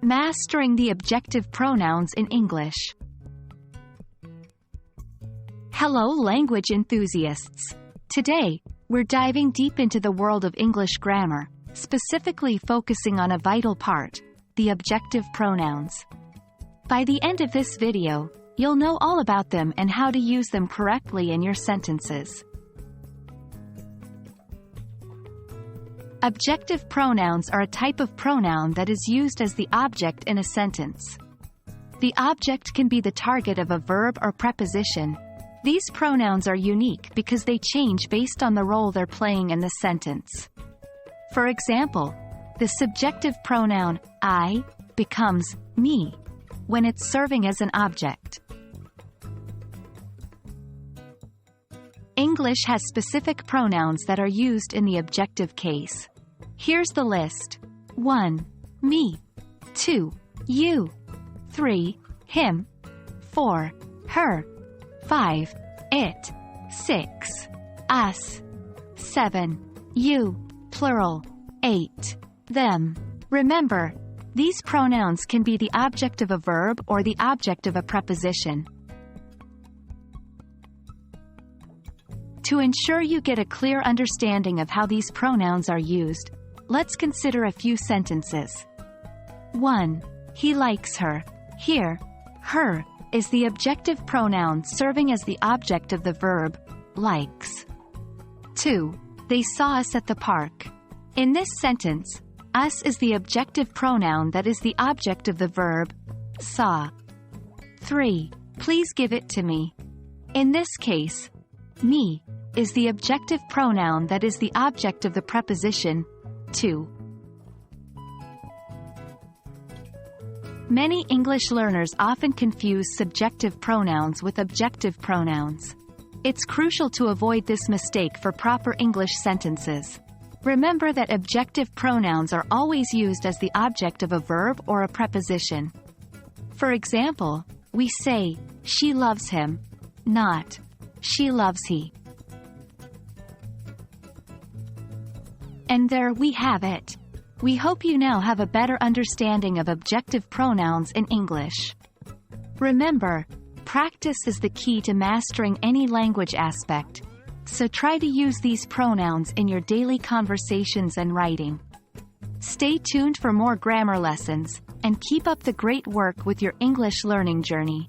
Mastering the objective pronouns in English. Hello language enthusiasts! Today, we're diving deep into the world of English grammar, specifically focusing on a vital part, the objective pronouns. By the end of this video, you'll know all about them and how to use them correctly in your sentences. Objective pronouns are a type of pronoun that is used as the object in a sentence. The object can be the target of a verb or preposition. These pronouns are unique because they change based on the role they're playing in the sentence. For example, the subjective pronoun I becomes me when it's serving as an object. English has specific pronouns that are used in the objective case. Here's the list. 1. Me. 2. You. 3. Him. 4. Her. 5. It. 6. Us. 7. You. Plural. 8. Them. Remember, these pronouns can be the object of a verb or the object of a preposition. To ensure you get a clear understanding of how these pronouns are used, let's consider a few sentences. 1. He likes her. Here, her is the objective pronoun serving as the object of the verb, likes. 2. They saw us at the park. In this sentence, us is the objective pronoun that is the object of the verb, saw. 3. Please give it to me. In this case, me is the objective pronoun that is the object of the preposition, to. Many English learners often confuse subjective pronouns with objective pronouns. It's crucial to avoid this mistake for proper English sentences. Remember that objective pronouns are always used as the object of a verb or a preposition. For example, we say, she loves him, not, she loves he. And there we have it. We hope you now have a better understanding of objective pronouns in English. Remember, practice is the key to mastering any language aspect, so try to use these pronouns in your daily conversations and writing. Stay tuned for more grammar lessons, and keep up the great work with your English learning journey.